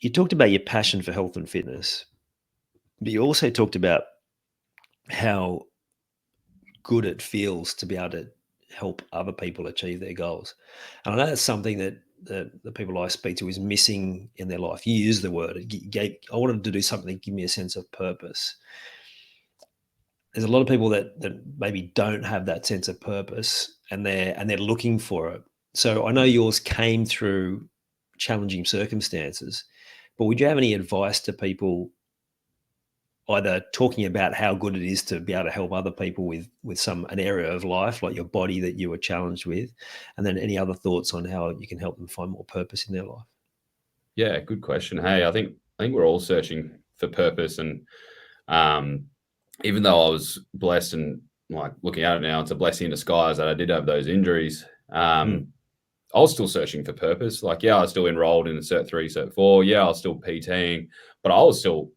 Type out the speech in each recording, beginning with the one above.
you talked about your passion for health and fitness, but you also talked about how good it feels to be able to help other people achieve their goals. And I know that's something that the people I speak to is missing in their life. You use the word. I wanted to do something to give me a sense of purpose. There's a lot of people that maybe don't have that sense of purpose, and they're looking for it. So I know yours came through challenging circumstances, but would you have any advice to people either talking about how good it is to be able to help other people with an area of life like your body that you were challenged with, and then any other thoughts on how you can help them find more purpose in their life? Yeah, good question. Hey, I think we're all searching for purpose, and um, even though I was blessed and like looking at it now, it's a blessing in disguise that I did have those injuries. Mm. I was still searching for purpose. Like, yeah, I was still enrolled in the Cert 3, Cert 4. Yeah, I was still PTing, but I was still,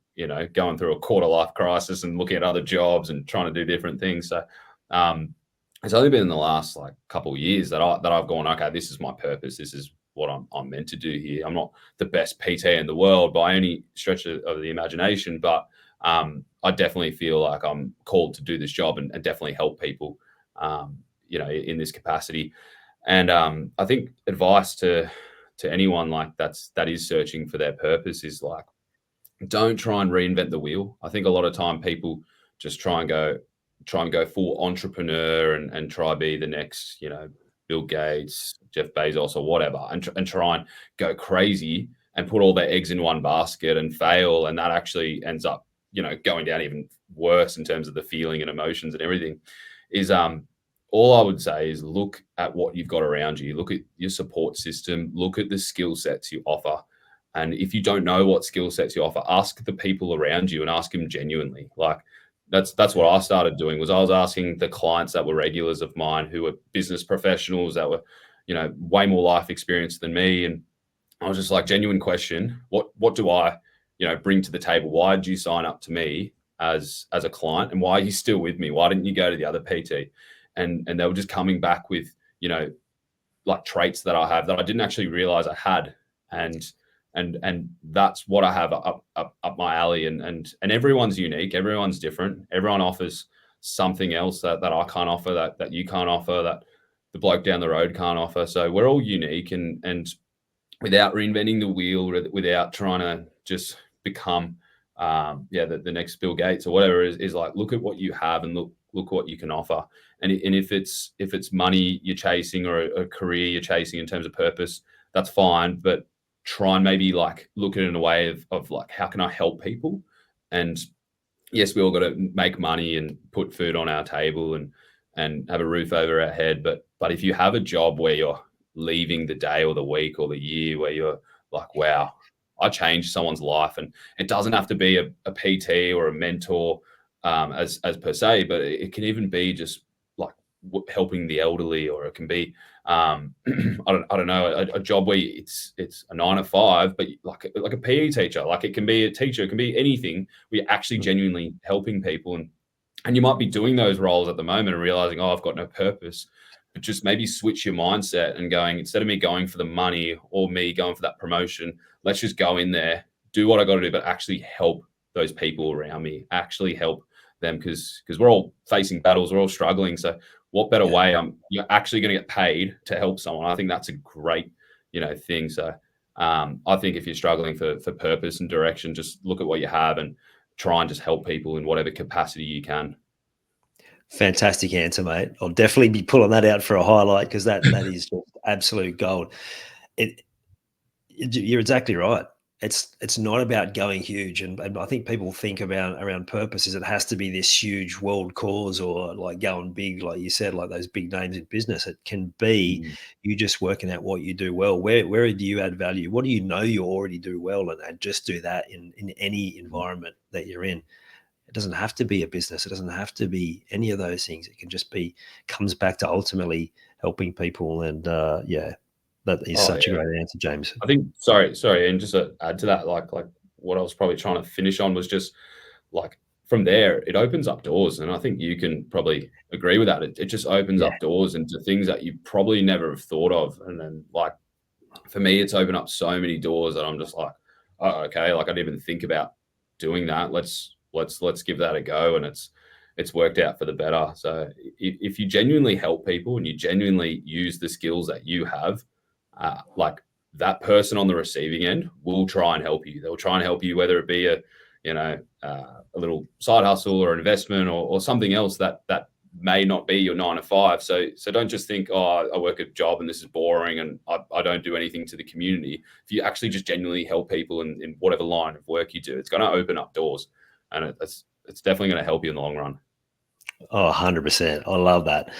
going through a quarter life crisis and looking at other jobs and trying to do different things. So um, it's only been in the last like couple of years that I've gone, okay, this is my purpose. This is what I'm meant to do here. I'm not the best PT in the world by any stretch of the imagination, but I definitely feel like I'm called to do this job and definitely help people, in this capacity. And I think advice to anyone like that is searching for their purpose is like, don't try and reinvent the wheel. I think a lot of time people just try and go full entrepreneur and try be the next, Bill Gates, Jeff Bezos, or whatever, and try and go crazy and put all their eggs in one basket and fail, and that actually ends up, going down even worse in terms of the feeling and emotions and everything. Is All I would say is look at what you've got around you, look at your support system, look at the skill sets you offer. And if you don't know what skill sets you offer, ask the people around you and ask them genuinely. Like that's what I started doing, was I was asking the clients that were regulars of mine, who were business professionals that were, way more life experience than me. And I was just like, genuine question, what do I, bring to the table? Why did you sign up to me as a client, and why are you still with me? Why didn't you go to the other PT? And they were just coming back with, like traits that I have that I didn't actually realize I had. And that's what I have up my alley. And everyone's unique, everyone's different, everyone offers something else that I can't offer, that you can't offer, that the bloke down the road can't offer. So we're all unique, and without reinventing the wheel, without trying to just become the next Bill Gates or whatever, is like, look at what you have and look what you can offer. And if it's money you're chasing, or a career you're chasing in terms of purpose, that's fine. But try and maybe like look at it in a way of like, how can I help people? And yes, we all got to make money and put food on our table and have a roof over our head. But if you have a job where you're leaving the day or the week or the year where you're like, wow, I changed someone's life, and it doesn't have to be a PT or a mentor, as per se, but it can even be just like helping the elderly, or it can be I don't know, a job where it's a 9 to 5, but like a PE teacher, like it can be a teacher, it can be anything. We're actually genuinely helping people, and you might be doing those roles at the moment and realizing, oh, I've got no purpose. But just maybe switch your mindset and going, instead of me going for the money or me going for that promotion, let's just go in there, do what I got to do, but actually help those people around me, actually help them, because we're all facing battles, we're all struggling. So what better way? You're actually going to get paid to help someone. I think that's a great, thing. So I think if you're struggling for purpose and direction, just look at what you have and try and just help people in whatever capacity you can. Fantastic answer, mate. I'll definitely be pulling that out for a highlight, because that is just absolute gold. You're exactly right. It's not about going huge, and I think people think about around purpose is it has to be this huge world cause, or like going big, like you said, like those big names in business. It can be you just working out what you do well. Where do you add value? What do you know you already do well, and just do that in any environment that you're in. It doesn't have to be a business. It doesn't have to be any of those things. It can just be, comes back to ultimately helping people. And that is such a great answer, James. I think, sorry. And just to add to that, like what I was probably trying to finish on was just like, from there, it opens up doors. And I think you can probably agree with that. It just opens up doors into things that you probably never have thought of. And then like, for me, it's opened up so many doors that I'm just like, oh, okay, like I didn't even think about doing that. Let's give that a go. And it's worked out for the better. So if you genuinely help people and you genuinely use the skills that you have, like that person on the receiving end will try and help you. They'll try and help you, whether it be a little side hustle or investment or something else that may not be your 9 to 5. So don't just think, oh, I work a job and this is boring and I don't do anything to the community. If you actually just genuinely help people in whatever line of work you do, it's going to open up doors, and it's definitely going to help you in the long run. Oh, 100%. I love that.